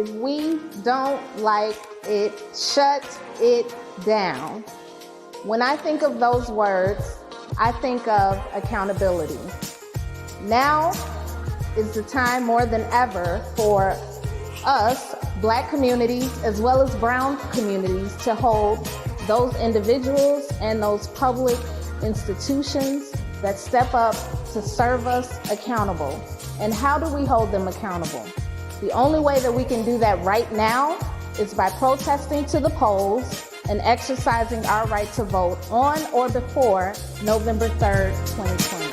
If we don't like it, shut it down. When I think of those words, I think of accountability. Now is the time more than ever for us, Black communities, as well as brown communities, to hold those individuals and those public institutions that step up to serve us accountable. And how do we hold them accountable? The only way that we can do that right now is by protesting to the polls and exercising our right to vote on or before November 3rd, 2020.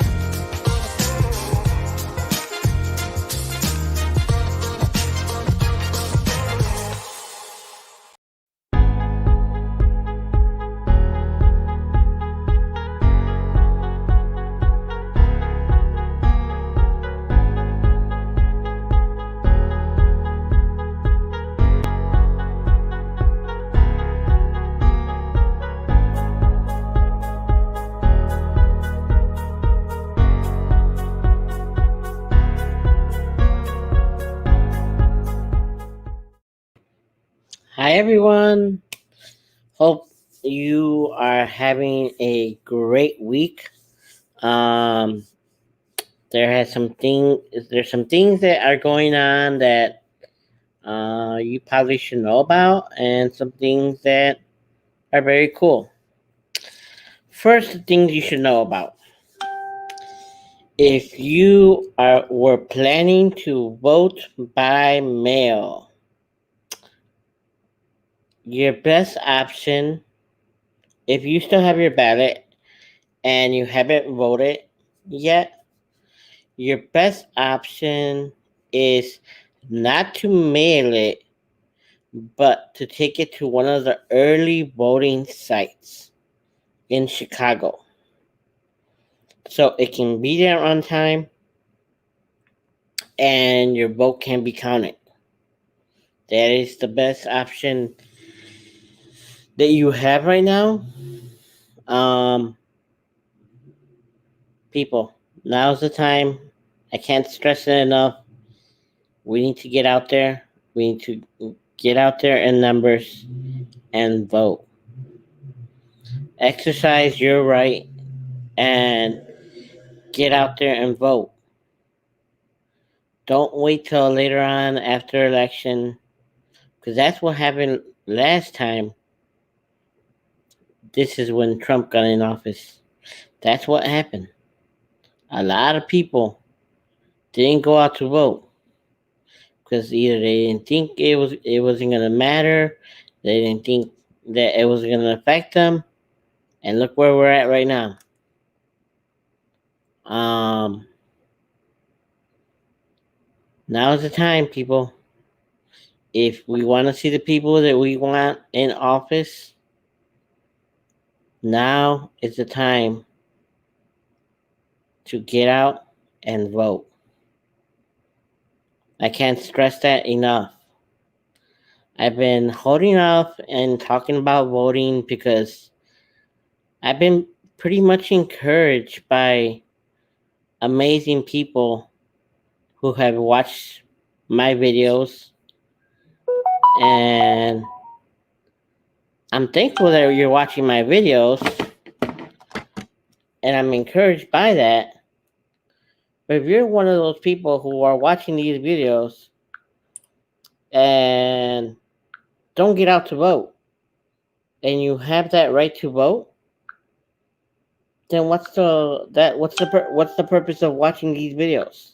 Hi everyone. Hope you are having a great week. There's some things that are going on that you probably should know about, and some things that are very cool. First, the things you should know about. If you were planning to vote by mail, your best option, if you still have your ballot and you haven't voted yet, your best option is not to mail it, but to take it to one of the early voting sites in Chicago, so it can be there on time and your vote can be counted. That is the best option that you have right now. People, now's the time. I can't stress it enough. We need to get out there. We need to get out there in numbers and vote. Exercise your right and get out there and vote. Don't wait till later on after election, because that's what happened last time. This is when Trump got in office. That's what happened. A lot of people didn't go out to vote because either they didn't think it wasn't gonna matter, they didn't think that it was gonna affect them, and look where we're at right now. Now is the time, people. If we want to see the people that we want in office, now is the time to get out and vote. I can't stress that enough. I've been holding off and talking about voting because I've been pretty much encouraged by amazing people who have watched my videos, and I'm thankful that you're watching my videos, and I'm encouraged by that. But if you're one of those people who are watching these videos and don't get out to vote, and you have that right to vote, then what's the purpose of watching these videos?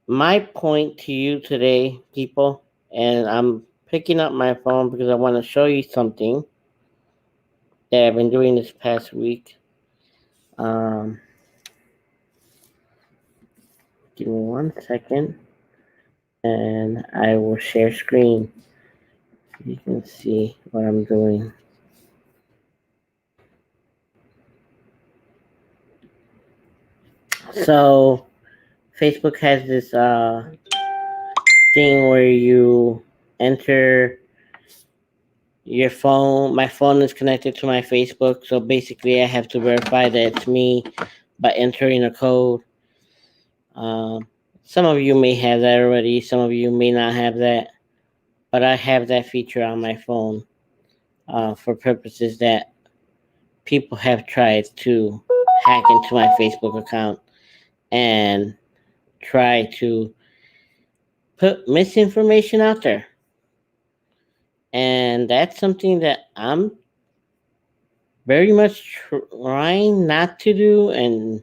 My point to you today, people, and I'm picking up my phone because I want to show you something that I've been doing this past week. Give me 1 second, and I will share screen. You can see what I'm doing. So, Facebook has this thing where you enter your phone. My phone is connected to my Facebook, so basically I have to verify that it's me by entering a code. Some of you may have that already, some of you may not have that, but I have that feature on my phone for purposes that people have tried to hack into my Facebook account and try to put misinformation out there. And that's something that I'm very much trying not to do and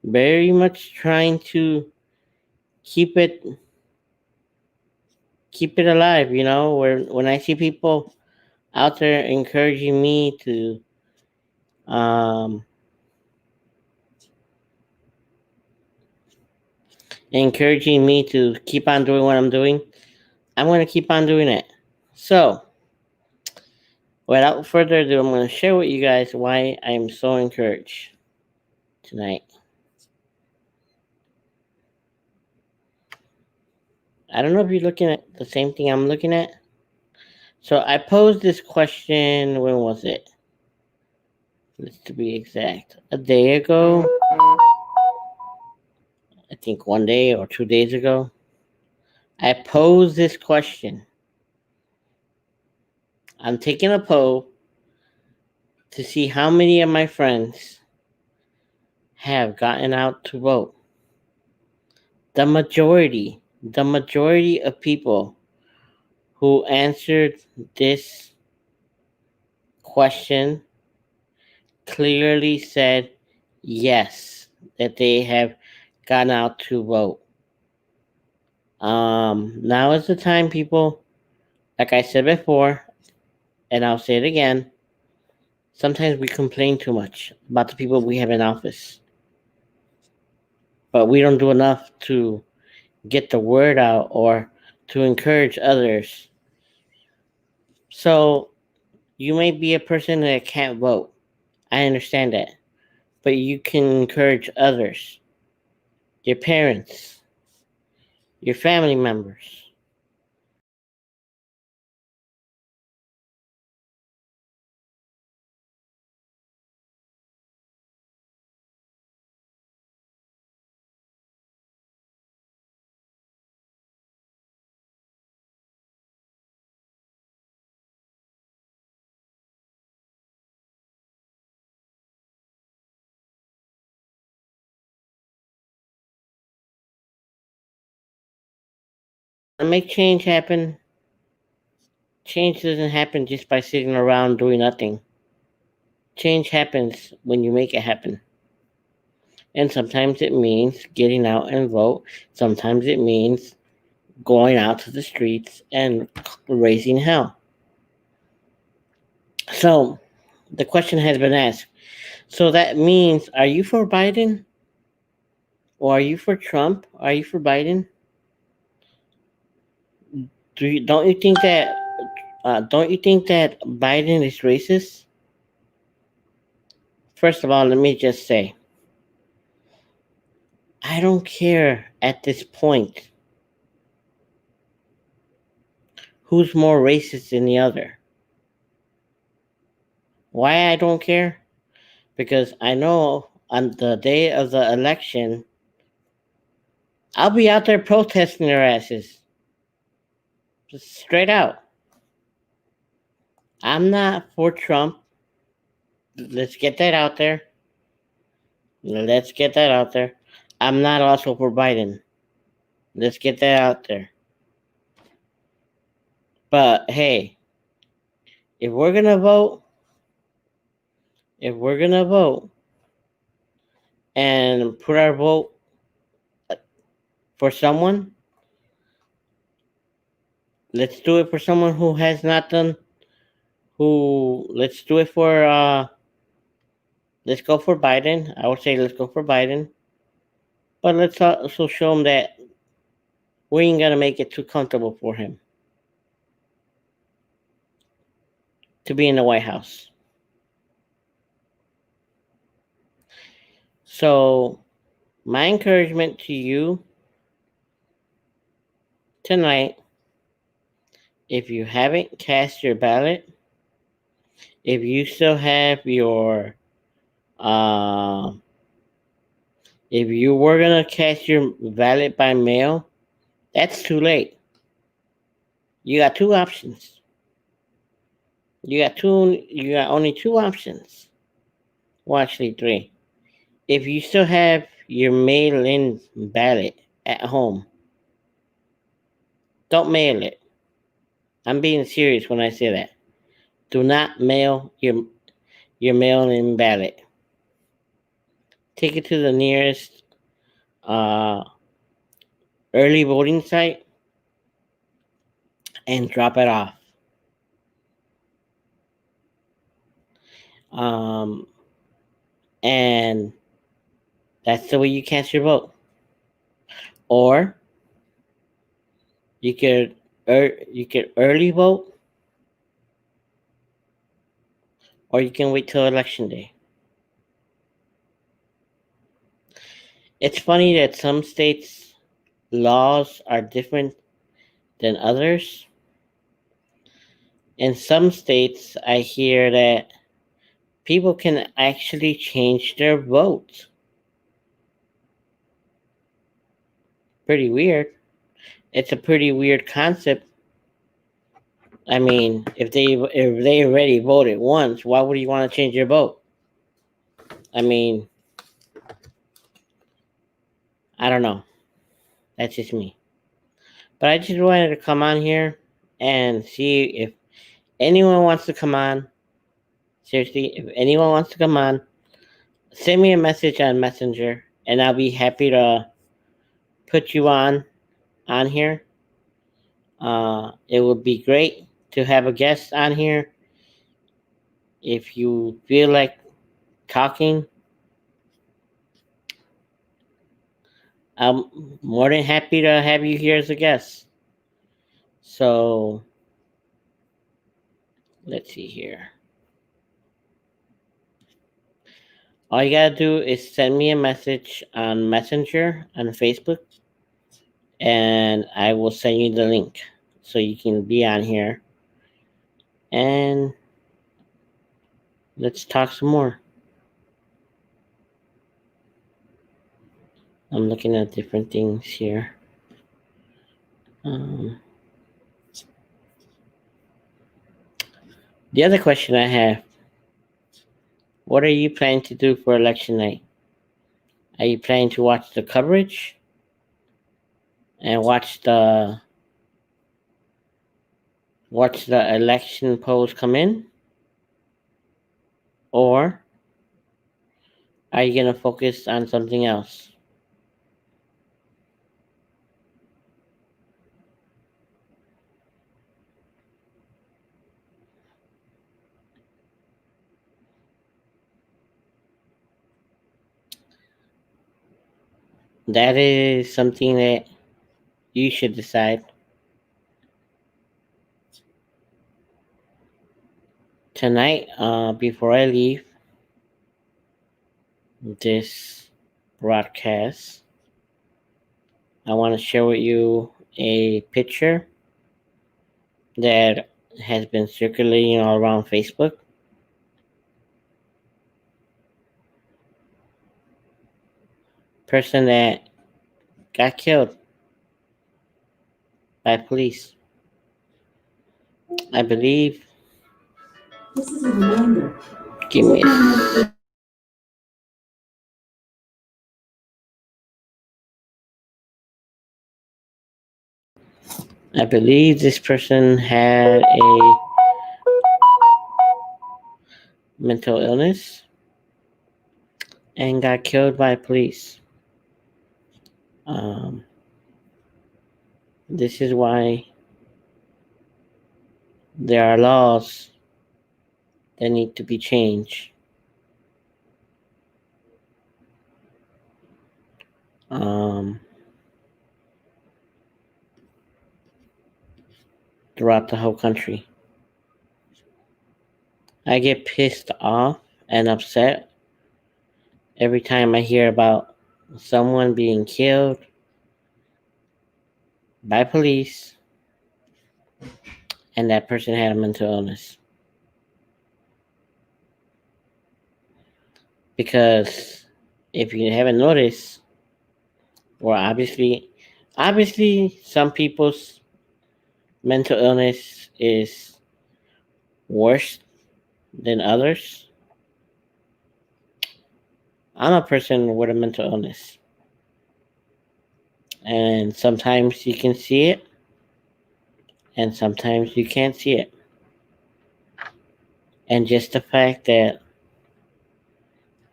very much trying to keep it keep it alive, where when I see people out there um encouraging me to keep on doing what I'm doing, I'm going to keep on doing it. So, without further ado, I'm going to share with you guys why I am so encouraged tonight. I don't know if you're looking at the same thing I'm looking at. So I posed this question, when was it? Let's to be exact. A day ago. I think 1 day or 2 days ago. I posed this question. I'm taking a poll to see how many of my friends have gotten out to vote. The majority of people who answered this question clearly said yes, that they have gone out to vote. Now is the time, people. Like I said before, and I'll say it again. Sometimes we complain too much about the people we have in office, but we don't do enough to get the word out or to encourage others. So you may be a person that can't vote. I understand that, but you can encourage others, your parents, your family members. To make change happen, change doesn't happen just by sitting around doing nothing. Change happens when you make it happen. And sometimes it means getting out and vote. Sometimes it means going out to the streets and raising hell. So the question has been asked. So that means, are you for Biden? Or are you for Trump? Are you for Biden? Don't you think that Biden is racist? First of all, let me just say, I don't care at this point who's more racist than the other. Why I don't care? Because I know on the day of the election, I'll be out there protesting their asses. Just straight out. I'm not for Trump. Let's get that out there. Let's get that out there. I'm not also for Biden. Let's get that out there. But hey, if we're gonna vote, if we're gonna vote and put our vote for someone, let's do it for someone who has not done. Who let's do it for. Let's go for Biden. I would say let's go for Biden. But let's also show him that we ain't gonna make it too comfortable for him to be in the White House. So, my encouragement to you tonight, if you haven't cast your ballot, if you still have your uh, If you were gonna cast your ballot by mail, that's too late. You got two options. You got only two options. Well, actually three. If you still have your mail-in ballot at home, don't mail it. I'm being serious when I say that. Do not mail your mail-in ballot. Take it to the nearest uh, early voting site and drop it off. Um, and that's the way you cast your vote. Or you could early vote, or you can wait till election day. It's funny that some states' laws are different than others. In some states, I hear that people can actually change their vote. Pretty weird. It's a pretty weird concept. I mean, if they already voted once, why would you want to change your vote? I mean, I don't know. That's just me. But I just wanted to come on here and see if anyone wants to come on. Seriously, if anyone wants to come on, send me a message on Messenger, and I'll be happy to put you on here. It would be great to have a guest on here. If you feel like talking, I'm more than happy to have you here as a guest. So let's see here. All you gotta do is send me a message on Messenger on Facebook, and I will send you the link so you can be on here and let's talk some more. I'm looking at different things here. Um, the other question I have: what are you planning to do for election night? Are you planning to watch the coverage and watch the election polls come in, or are you gonna focus on something else? That is something that you should decide. Tonight, before I leave this broadcast, I want to share with you a picture that has been circulating all around Facebook. Person that got killed by police. I believe. This is a reminder. Give me a. I believe this person had a mental illness and got killed by police. Um, this is why there are laws that need to be changed. Um, Throughout the whole country. I get pissed off and upset every time I hear about someone being killed by police and that person had a mental illness. Because If you haven't noticed, well, obviously, some people's mental illness is worse than others. I'm a person with a mental illness, and sometimes you can see it, and sometimes you can't see it. And just the fact that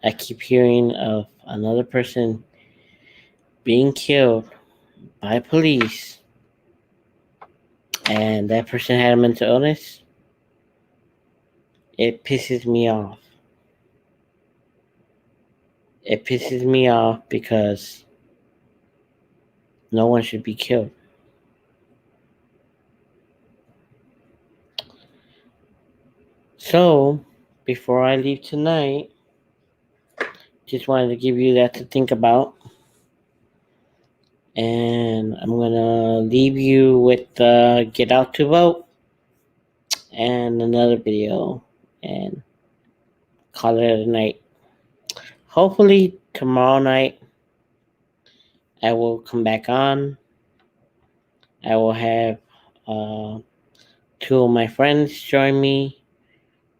I keep hearing of another person being killed by police, and that person had a mental illness, it pisses me off. It pisses me off because no one should be killed. So, before I leave tonight, just wanted to give you that to think about. And I'm going to leave you with Get Out to Vote and another video and call it a night. Hopefully, tomorrow night, I will come back on. I will have two of my friends join me.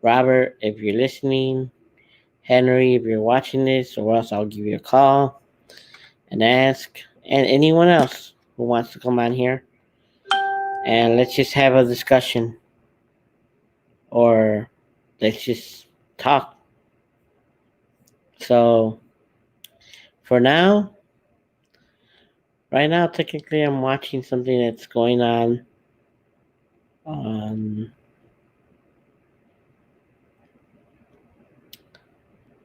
Robert, if you're listening, Henry, if you're watching this, or else I'll give you a call and ask, and anyone else who wants to come on here, and let's just have a discussion, or let's just talk. So, for now, right now, technically, I'm watching something that's going on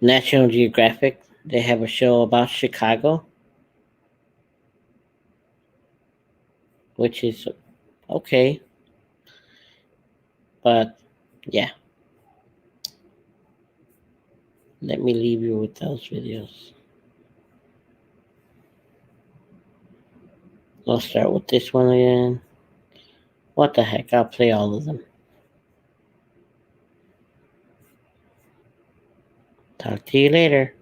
National Geographic. They have a show about Chicago, which is okay. But yeah, let me leave you with those videos. I'll start with this one again. What the heck? I'll play all of them. Talk to you later.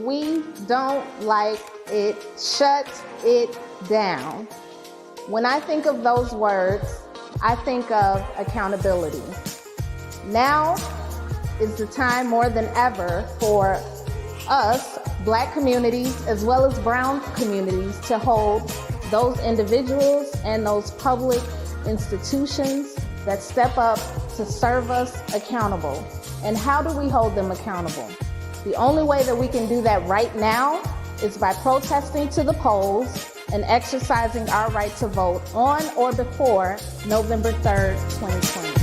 we don't like it, shut it down. When I think of those words, I think of accountability. Now is the time more than ever for us, Black communities, as well as brown communities, to hold those individuals and those public institutions that step up to serve us accountable. And how do we hold them accountable? The only way that we can do that right now is by protesting to the polls and exercising our right to vote on or before November 3rd, 2020.